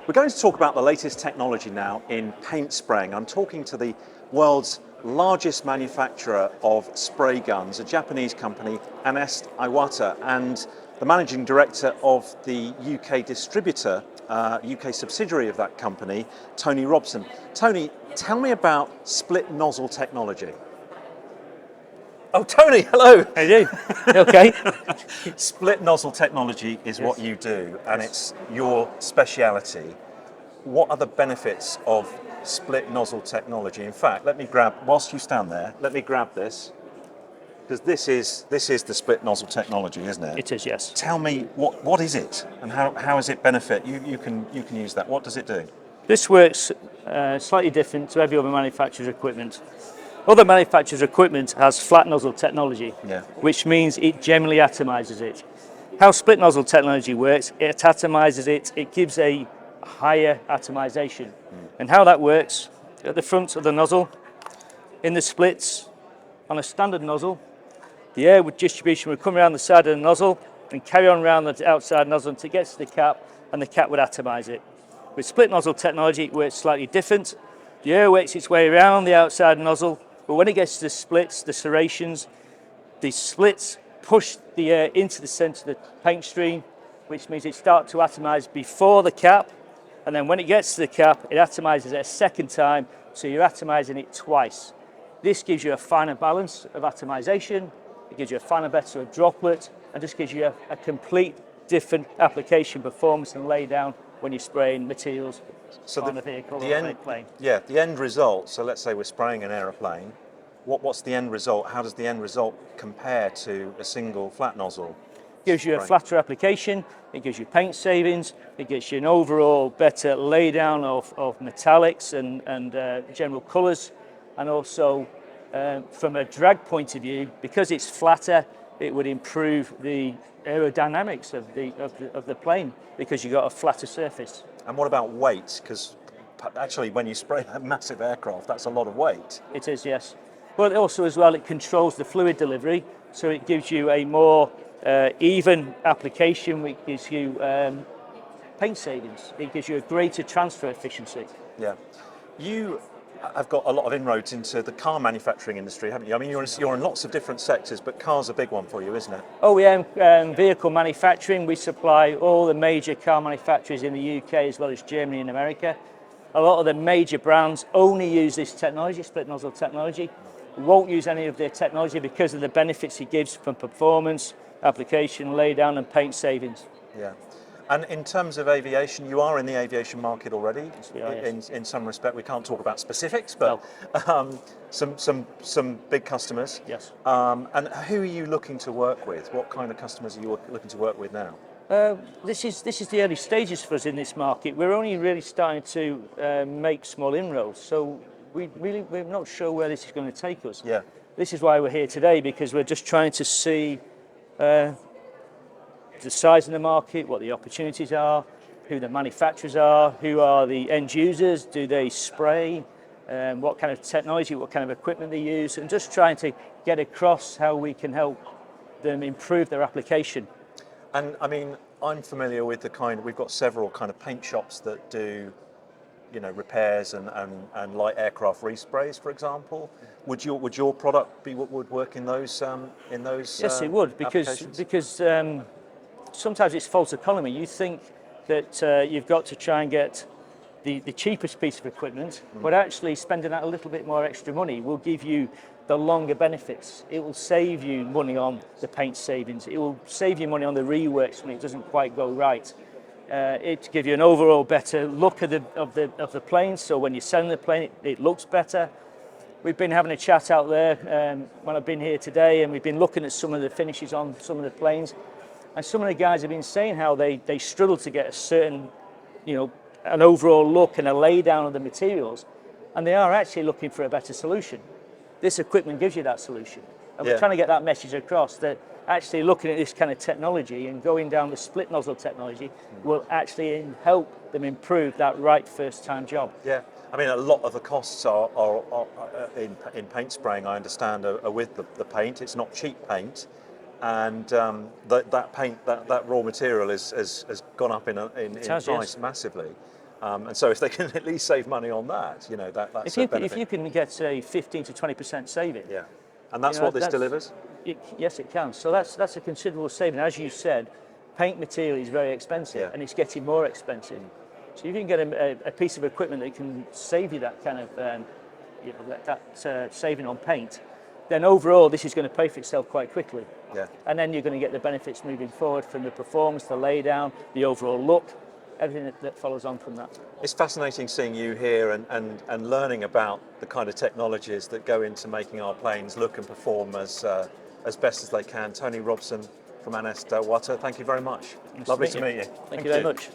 We're going to talk about the latest technology now in paint spraying. I'm talking to the world's largest manufacturer of spray guns, a Japanese company, Anest Iwata, and the managing director of the UK distributor, UK subsidiary of that company, Tony Robson. Tony, tell me about split nozzle technology. Oh, Tony, hello. How you doing? Okay. Split nozzle technology is what you do, and it's your speciality. What are the benefits of split nozzle technology? In fact, whilst you stand there, let me grab this, because this is the split nozzle technology, isn't it? It is, yes. Tell me, what is it, and how does it benefit? You can use that. What does it do? This works slightly different to every other manufacturer's equipment. Other manufacturers' equipment has flat nozzle technology, which means it generally atomizes it. How split nozzle technology works, it atomizes it, it gives a higher atomization. And how that works, at the front of the nozzle, in the splits, on a standard nozzle, the air distribution would come around the side of the nozzle and carry on around the outside nozzle until it gets to the cap, and the cap would atomize it. With split nozzle technology, it works slightly different. The air works its way around the outside nozzle, but when it gets to the splits, the serrations, the splits push the air into the center of the paint stream, which means it starts to atomize before the cap, and then when it gets to the cap, it atomizes it a second time, so you're atomizing it twice. This gives you a finer balance of atomization, it gives you a finer, better droplet, and just gives you a complete different application performance and lay down when you're spraying materials on a vehicle or a plane. Yeah, the end result, so let's say we're spraying an aeroplane, what's the end result? How does the end result compare to a single flat nozzle? It gives you a flatter application, it gives you paint savings, it gives you an overall better lay down of metallics and general colours, and also from a drag point of view, because it's flatter, it would improve the aerodynamics of the plane because you've got a flatter surface. And what about weight? Because actually when you spray a massive aircraft, that's a lot of weight. It is, yes. But also as well, it controls the fluid delivery, so it gives you a more even application, which gives you paint savings. It gives you a greater transfer efficiency. Yeah. You have got a lot of inroads into the car manufacturing industry, haven't you? I mean, you're in lots of different sectors, but car's a big one for you, isn't it? OEM vehicle manufacturing, we supply all the major car manufacturers in the UK as well as Germany and America. A lot of the major brands only use this technology, split nozzle technology. We won't use any of their technology because of the benefits it gives from performance, application, laydown and paint savings. Yeah. And in terms of aviation, you are in the aviation market already. Yes, we are, yes. In some respect, we can't talk about specifics, but some big customers. Yes. And who are you looking to work with? What kind of customers are you looking to work with now? This is the early stages for us in this market. We're only really starting to make small inroads, so we're not sure where this is going to take us. Yeah. This is why we're here today, because we're just trying to see the size of the market, what the opportunities are, who the manufacturers are, who are the end users, do they spray, what kind of technology, what kind of equipment they use, and just trying to get across how we can help them improve their application. And I mean, I'm familiar with we've got several kind of paint shops that do, repairs and light aircraft resprays, for example. Would your product would work in those? Yes, it would, because sometimes it's false economy. You think that you've got to try and get the cheapest piece of equipment, but actually spending that a little bit more extra money will give you the longer benefits. It will save you money on the paint savings. It will save you money on the reworks when it doesn't quite go right. It give you an overall better look of the plane. So when you're selling the plane, it looks better. We've been having a chat out there when I've been here today, and we've been looking at some of the finishes on some of the planes. And some of the guys have been saying how they struggle to get a certain, an overall look and a lay down of the materials, and they are actually looking for a better solution. This equipment gives you that solution. And we're trying to get that message across that actually looking at this kind of technology and going down the split nozzle technology will actually help them improve that right first time job. Yeah, I mean, a lot of the costs are in paint spraying, I understand, are with the paint. It's not cheap paint. And that paint, that raw material has gone up in price massively. And so if they can at least save money on that, you know, that's a benefit. If you can get a 15 to 20% saving, Yeah, and that's what this delivers? Yes, it can. So that's a considerable saving. As you said, paint material is very expensive and it's getting more expensive. So if you can get a piece of equipment that can save you that kind of saving on paint, then overall this is going to pay for itself quite quickly. Yeah. And then you're going to get the benefits moving forward from the performance, the laydown, the overall look, everything that follows on from that. It's fascinating seeing you here and learning about the kind of technologies that go into making our planes look and perform as best as they can. Tony Robson from Anest, Iwata, thank you very much. Nice Lovely to to meet meet you. Thank you very much.